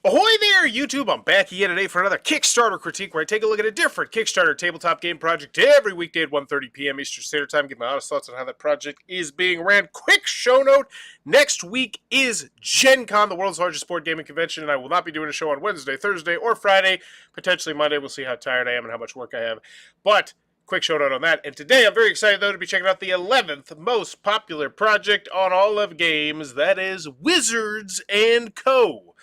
Ahoy there, YouTube! I'm back again today for another Kickstarter critique where I take a look at a different Kickstarter tabletop game project every weekday at 1:30 p.m. Eastern Standard Time. Give my honest thoughts on how that project is being ran. Quick show note, next week is Gen Con, the world's largest board gaming convention, and I will not be doing a show on Wednesday, Thursday, or Friday. Potentially Monday. We'll see how tired I am and how much work I have. But quick show note on that. And today I'm very excited, though, to be checking out the 11th most popular project on all of games. That is Wizards & Co.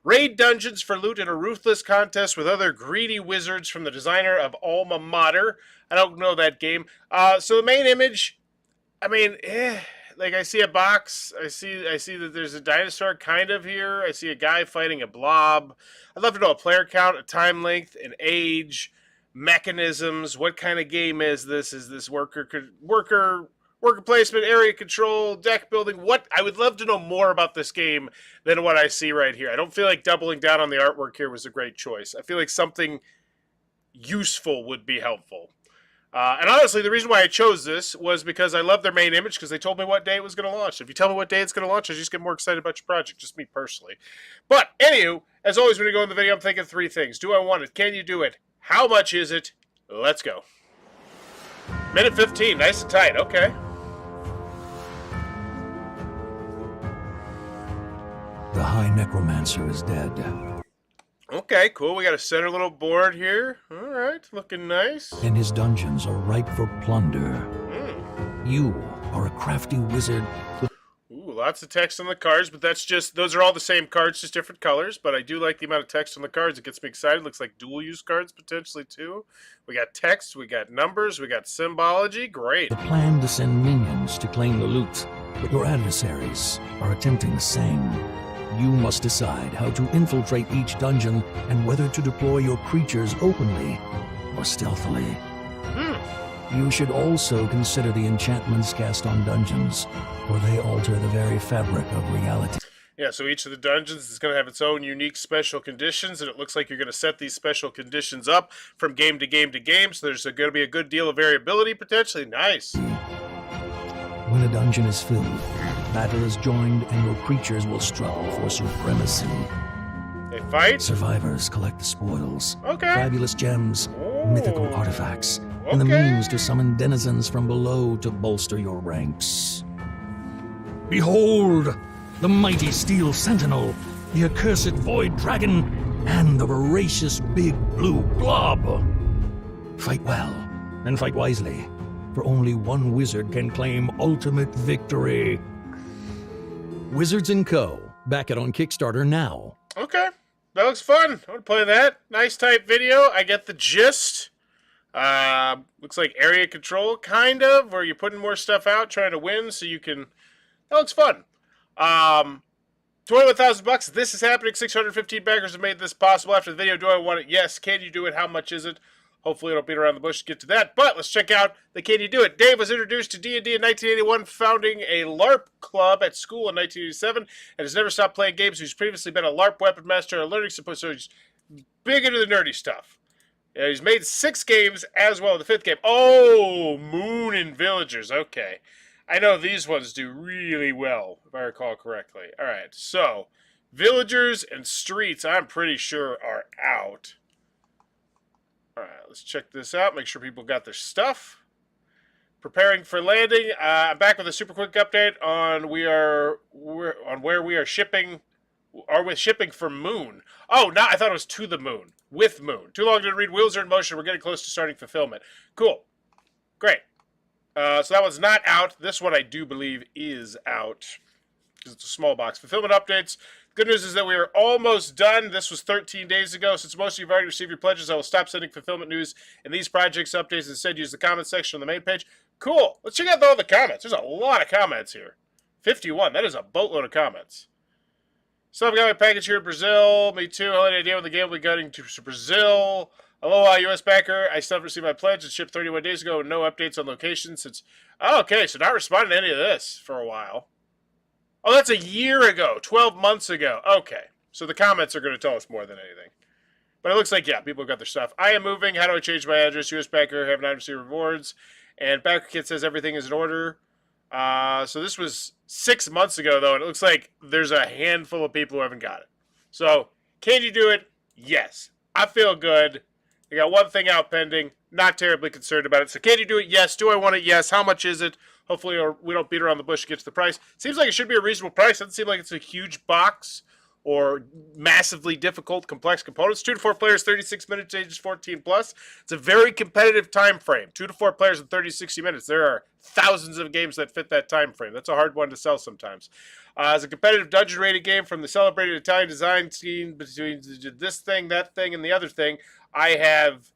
Raid dungeons for loot in a ruthless contest with other greedy wizards from the designer of Alma Mater. I don't know that game. So the main image, I mean, like I see a box. I see that there's a dinosaur kind of here. I see a guy fighting a blob. I'd love to know a player count, a time length, an age, mechanisms. What kind of game is this? Is this worker placement, area control, deck building? What? I would love to know more about this game than what I see right here. I don't feel like doubling down on the artwork here was a great choice. I feel like something useful would be helpful. And honestly, the reason why I chose this was because I love their main image, because they told me what day it was going to launch. If you tell me what day it's going to launch, I just get more excited about your project, just me personally. But anywho, as always, when you go in the video, I'm thinking three things. Do I want it? Can you do it? How much is it? Let's go. Minute 15, nice and tight, okay. The High Necromancer is dead. Okay, cool. We got a center little board here. All right, looking nice. And his dungeons are ripe for plunder. You are a crafty wizard. Ooh, lots of text on the cards, but that's just, those are all the same cards, just different colors. But I do like the amount of text on the cards. It gets me excited. Looks like dual-use cards potentially, too. We got text, we got numbers, we got symbology. Great. The plan to send minions to claim the loot, but your adversaries are attempting the same. You must decide how to infiltrate each dungeon and whether to deploy your creatures openly or stealthily. You should also consider the enchantments cast on dungeons, for they alter the very fabric of reality. Yeah, so each of the dungeons is going to have its own unique special conditions, and it looks like you're going to set these special conditions up from game to game to game, so there's going to be a good deal of variability, potentially. Nice. When a dungeon is filled, battle is joined and your creatures will struggle for supremacy. They fight? Survivors collect the spoils, okay, fabulous gems, mythical artifacts, okay, and the means to summon denizens from below to bolster your ranks. Behold, the mighty steel sentinel, the accursed void dragon, and the voracious big blue blob. Fight well, and fight wisely, for only one wizard can claim ultimate victory. Wizards & Co. Back it on Kickstarter now. Okay, that looks fun. I want to play that. Nice type video. I get the gist. Looks like area control, kind of, where you're putting more stuff out, trying to win, so you can... That looks fun. 21,000 bucks. This is happening. 615 backers have made this possible. After the video, do I want it? Yes. Can you do it? How much is it? Hopefully, I don't beat around the bush to get to that. But let's check out the Can You Do It. Dave was introduced to D&D in 1981, founding a LARP club at school in 1987, and has never stopped playing games. He's previously been a LARP weapon master and a learning support, so he's big into the nerdy stuff. He's made 6 games as well. The 5th game. Oh, Moon and Villagers. Okay. I know these ones do really well, if I recall correctly. All right, so Villagers and Streets, I'm pretty sure, are out. All right, let's check this out. Make sure people got their stuff. Preparing for landing. I'm back with a super quick update on where we are shipping. Are we shipping for Moon? Oh, no, I thought it was to the Moon. With Moon. Too long to read. Wheels are in motion. We're getting close to starting fulfillment. Cool. Great. So that one's not out. This one I do believe is out, because it's a small box. Fulfillment updates. Good news is that we are almost done. This was 13 days ago. Since most of you have already received your pledges, I will stop sending fulfillment news and these projects updates. Instead, use the comment section on the main page. Cool. Let's check out all the comments. There's a lot of comments here. 51. That is a boatload of comments. So I've got my package here in Brazil. Me too. I had an idea when the game will be getting to Brazil. Aloha, U.S. backer. I still haven't received my pledge. It shipped 31 days ago. No updates on location since... Oh, okay, so not responding to any of this for a while. Oh, that's a year ago. 12 months ago. Okay. So the comments are going to tell us more than anything. But it looks like, yeah, people got their stuff. I am moving. How do I change my address? U.S. backer. Have not received rewards. And Backer Kit says everything is in order. So this was 6 months ago, though, and it looks like there's a handful of people who haven't got it. So Can you do it? Yes. I feel good. I got one thing out pending. Not terribly concerned about it. So can you do it? Yes. Do I want it? Yes. How much is it? Hopefully we don't beat around the bush to get to the price. Seems like it should be a reasonable price. Doesn't seem like it's a huge box or massively difficult, complex components. 2 to 4 players, 36 minutes, ages 14 plus. It's a very competitive time frame. 2 to 4 players in 30 to 60 minutes. There are thousands of games that fit that time frame. That's a hard one to sell sometimes. It's a competitive dungeon rated game from the celebrated Italian design scene between this thing, that thing, and the other thing. I have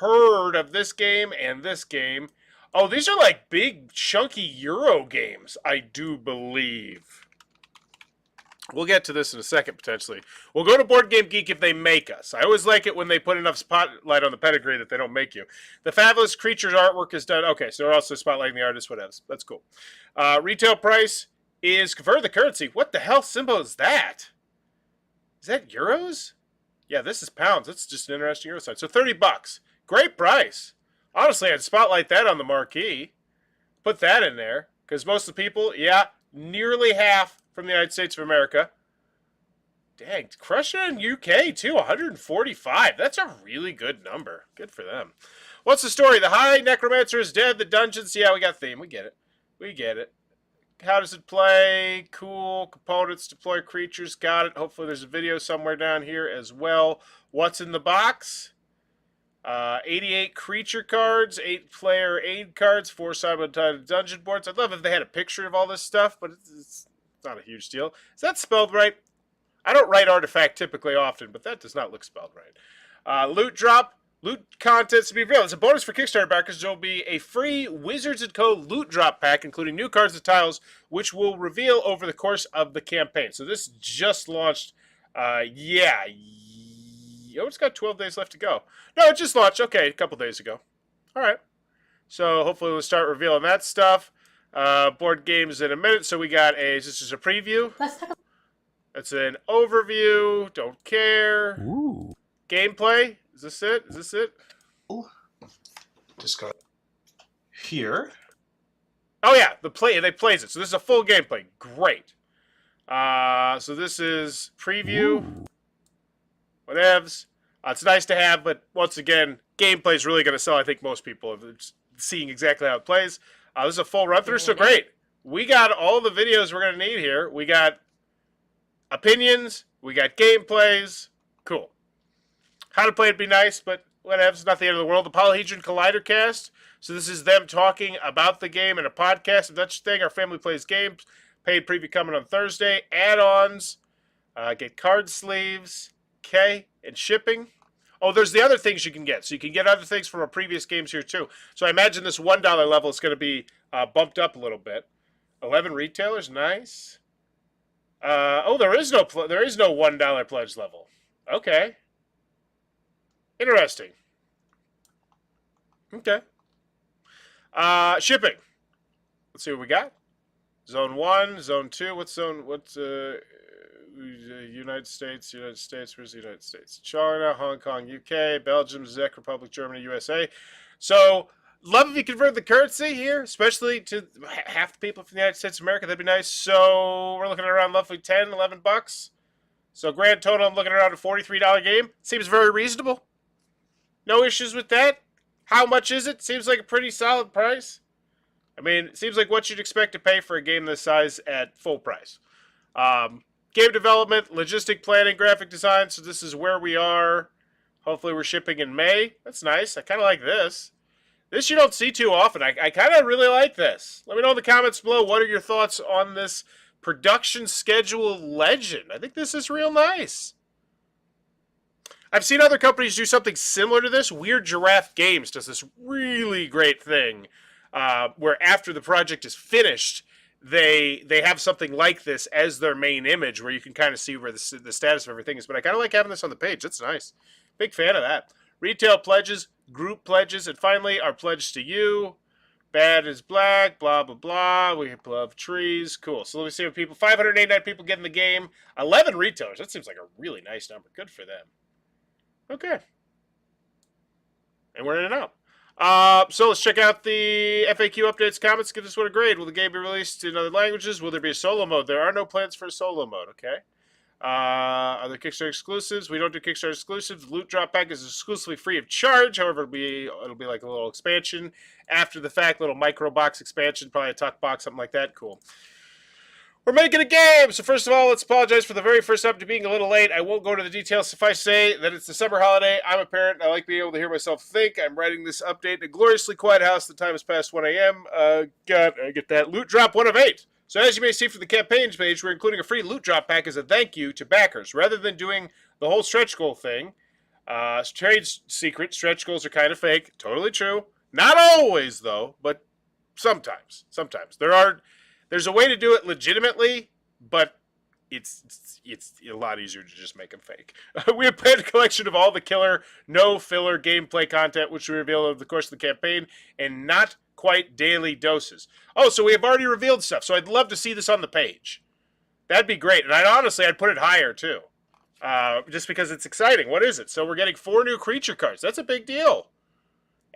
heard of this game and this game. Oh, these are like big, chunky Euro games, I do believe. We'll get to this in a second, potentially. We'll go to Board Game Geek if they make us. I always like it when they put enough spotlight on the pedigree that they don't make you. The Fabulous Creatures artwork is done. Okay, so they're also spotlighting the artist, whatever. That's cool. Retail price is convert the currency. What the hell symbol is that? Is that euros? Yeah, this is pounds. That's just an interesting euro sign. So $30. Great price. Honestly, I'd spotlight that on the marquee. Put that in there. Because most of the people, yeah, nearly half from the United States of America. Dang, crushing it in UK too, 145. That's a really good number. Good for them. What's the story? The High Necromancer is dead. The dungeons, yeah, we got theme. We get it. We get it. How does it play? Cool. Components, deploy creatures. Got it. Hopefully there's a video somewhere down here as well. What's in the box? 88 creature cards, 8-player aid cards, 4 simultaneous dungeon boards. I'd love if they had a picture of all this stuff, but it's not a huge deal. Is that spelled right? I don't write artifact typically often, but that does not look spelled right. Loot drop. Loot contents to be revealed. As a bonus for Kickstarter backers, there will be a free Wizards & Co. loot drop pack, including new cards and tiles, which will reveal over the course of the campaign. So this just launched, yeah. Oh, it's got 12 days left to go. No, it just launched, okay, a couple days ago. All right. So hopefully we'll start revealing that stuff. Board games in a minute. So we got this is a preview. It's an overview. Don't care. Ooh. Gameplay. Is this it? Is this it? Just go here. Oh yeah, they plays it. So this is a full gameplay. Great. So this is preview. Ooh. Whatevs. It's nice to have, but once again, gameplay is really going to sell. I think most people are seeing exactly how it plays. This is a full run through, so great. We got all the videos we're going to need here. We got opinions. We got gameplays. Cool. How to play it'd be nice, but whatever. It's not the end of the world. The Polyhedron Collider cast. So this is them talking about the game in a podcast. If that's your thing, our family plays games. Paid preview coming on Thursday. Add-ons. Get card sleeves. Okay. And shipping. Oh, there's the other things you can get. So you can get other things from our previous games here too. So I imagine this $1 level is going to be bumped up a little bit. 11 retailers. Nice. Oh, there is no $1 pledge level. Okay. Interesting. Okay. Shipping. Let's see what we got. Zone 1, Zone 2. What's United States? Where's the United States? China, Hong Kong, UK, Belgium, Czech Republic, Germany, USA. So, love if you convert the currency here, especially to half the people from the United States of America. That'd be nice. So, we're looking at around roughly $10, $11. So, grand total, I'm looking at around a $43 game. Seems very reasonable. No issues with that. How much is it? Seems like a pretty solid price. I mean, it seems like what you'd expect to pay for a game this size at full price. Game development, logistic planning, graphic design. So this is where we are. Hopefully we're shipping in May. That's nice. I kind of like this. This you don't see too often. I kind of really like this. Let me know in the comments below. What are your thoughts on this production schedule legend? I think this is real nice. I've seen other companies do something similar to this. Weird Giraffe Games does this really great thing where after the project is finished, they have something like this as their main image where you can kind of see where the status of everything is. But I kind of like having this on the page. That's nice. Big fan of that. Retail pledges, group pledges, and finally our pledge to you. Bad is black, blah, blah, blah. We love trees. Cool. So let me see what people, 589 people get in the game. 11 retailers. That seems like a really nice number. Good for them. Okay. And we're in and out. So let's check out the FAQ updates, comments. Give this one a grade. Will the game be released in other languages? Will there be a solo mode? There are no plans for a solo mode, okay? Other Kickstarter exclusives. We don't do Kickstarter exclusives. The loot drop pack is exclusively free of charge. However, it'll be like a little expansion after the fact, little micro box expansion, probably a tuck box, something like that. Cool. We're making a game! So first of all, let's apologize for the very first update being a little late. I won't go into the details. Suffice to say that it's the summer holiday. I'm a parent. I like being able to hear myself think. I'm writing this update in a gloriously quiet house. The time is past 1 a.m. I get that. Loot drop 1 of 8. So as you may see from the campaigns page, we're including a free loot drop pack as a thank you to backers. Rather than doing the whole stretch goal thing, trade secret, stretch goals are kind of fake. Totally true. Not always, though, but sometimes. There's a way to do it legitimately, but it's a lot easier to just make them fake. We have planned a collection of all the killer, no filler gameplay content, which we reveal over the course of the campaign, and not quite daily doses. Oh, so we have already revealed stuff, so I'd love to see this on the page. That'd be great, and I'd put it higher, too. Just because it's exciting. What is it? So we're getting 4 new creature cards. That's a big deal.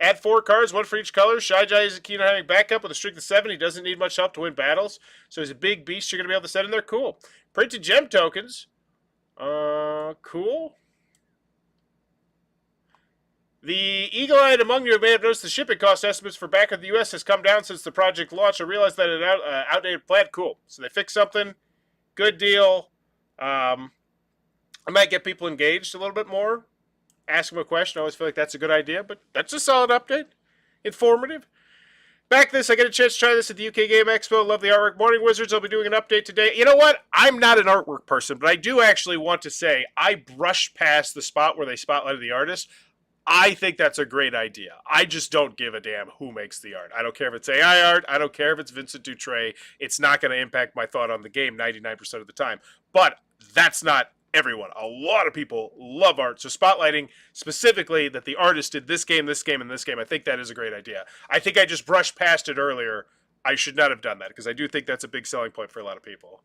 Add 4 cards, 1 for each color. Shy Jai is keen on having backup with a streak of 7. He doesn't need much help to win battles. So he's a big beast you're going to be able to set in there. Cool. Printed gem tokens. Cool. The eagle-eyed among you may have noticed the shipping cost estimates for back of the U.S. has come down since the project launched. I realized that an outdated plan. Cool. So they fixed something. Good deal. I might get people engaged a little bit more. Ask them a question. I always feel like that's a good idea, but that's a solid update. Informative. Back this, I get a chance to try this at the UK Game Expo. Love the artwork. Morning Wizards, I'll be doing an update today. You know what? I'm not an artwork person, but I do actually want to say I brushed past the spot where they spotlighted the artist. I think that's a great idea. I just don't give a damn who makes the art. I don't care if it's AI art. I don't care if it's Vincent Dutray. It's not going to impact my thought on the game 99% of the time. But that's not everyone. A lot of people love art. So spotlighting specifically that the artist did this game, and this game, I think that is a great idea. I think I just brushed past it earlier. I should not have done that because I do think that's a big selling point for a lot of people.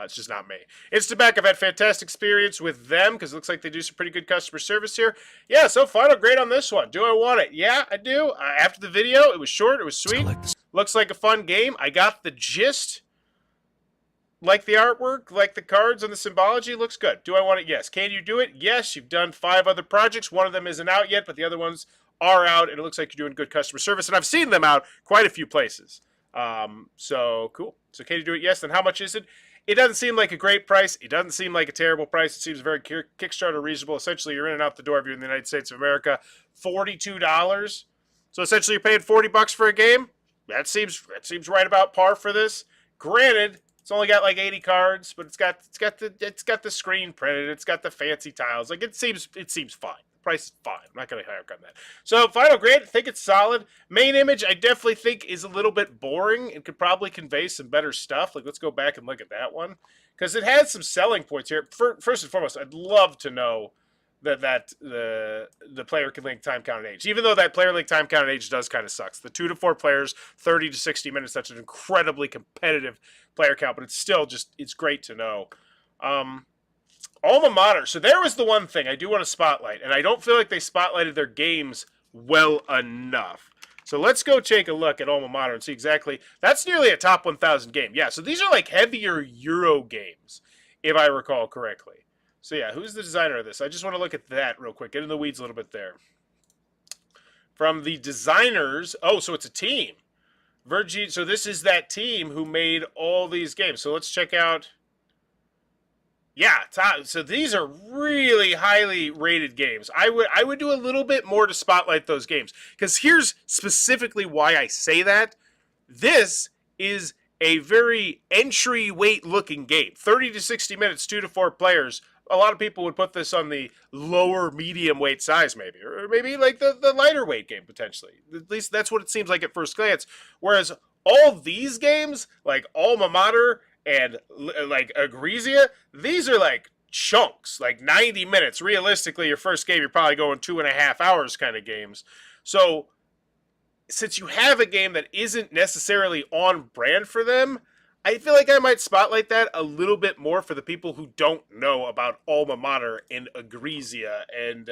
It's just not me. Instaback, I've had fantastic experience with them because it looks like they do some pretty good customer service here. Yeah, so final grade on this one. Do I want it? Yeah, I do. After the video, it was short. It was sweet. Looks like a fun game. I got the gist. Like the artwork, like the cards and the symbology, looks good. Do I want it? Yes. Can you do it? Yes. You've done 5 other projects. One of them isn't out yet, but the other ones are out, and it looks like you're doing good customer service. And I've seen them out quite a few places. So cool. So can you do it? Yes. Then how much is it? It doesn't seem like a great price. It doesn't seem like a terrible price. It seems very Kickstarter reasonable. Essentially, you're in and out the door if you're in the United States of America. $42. So essentially, you're paying $40 for a game. That seems right about par for this. Granted, it's only got like 80 cards, but it's got the screen printed. It's got the fancy tiles. Like it seems fine. The price is fine. I'm not going to hire on that. So final grade, I think it's solid. Main image, I definitely think is a little bit boring. It could probably convey some better stuff. Like let's go back and look at that one because it has some selling points here. First and foremost, I'd love to know that the player can link time count and age. Even though that player link time count and age does kind of sucks. The 2 to 4 players, 30 to 60 minutes, that's an incredibly competitive player count, but it's still it's great to know. Alma Mater. So there was the one thing I do want to spotlight, and I don't feel like they spotlighted their games well enough. So let's go take a look at Alma Mater and see exactly. That's nearly a top 1,000 game. Yeah, so these are like heavier Euro games, if I recall correctly. So yeah, who's the designer of this? I just want to look at that real quick. Get in the weeds a little bit there. From the designers, oh, so it's a team. So this is that team who made all these games. So let's check out. Yeah, so these are really highly rated games. I would do a little bit more to spotlight those games. Because here's specifically why I say that. This is a very entry weight looking game. 30 to 60 minutes, 2 to 4 players. A lot of people would put this on the lower medium weight size maybe, or maybe like the lighter weight game potentially. At least that's what it seems like at first glance. Whereas all these games, like Alma Mater and like Agresia, these are like chunks, like 90 minutes. Realistically, your first game, you're probably going 2.5 hours kind of games. So since you have a game that isn't necessarily on brand for them, I feel like I might spotlight that a little bit more for the people who don't know about Alma Mater and Agresia and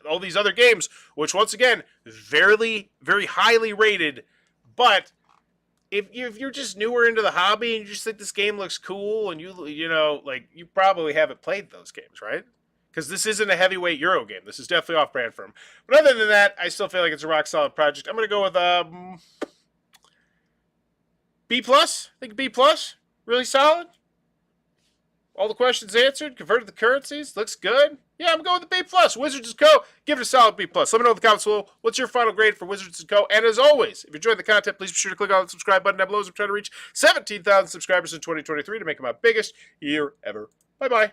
all these other games, which once again, very, very highly rated, but if you're just newer into the hobby and you just think this game looks cool and you know, like, you probably haven't played those games, right? Because this isn't a heavyweight Euro game. This is definitely off-brand for them. But other than that, I still feel like it's a rock-solid project. I'm going to go with B+. I think B+. Really solid. All the questions answered. Converted the currencies. Looks good. Yeah, I'm going with the B+. Wizards & Co. Give it a solid B+. Let me know in the comments below what's your final grade for Wizards & Co. And as always, if you enjoyed the content, please be sure to click on the subscribe button down below as I'm trying to reach 17,000 subscribers in 2023 to make it my biggest year ever. Bye-bye.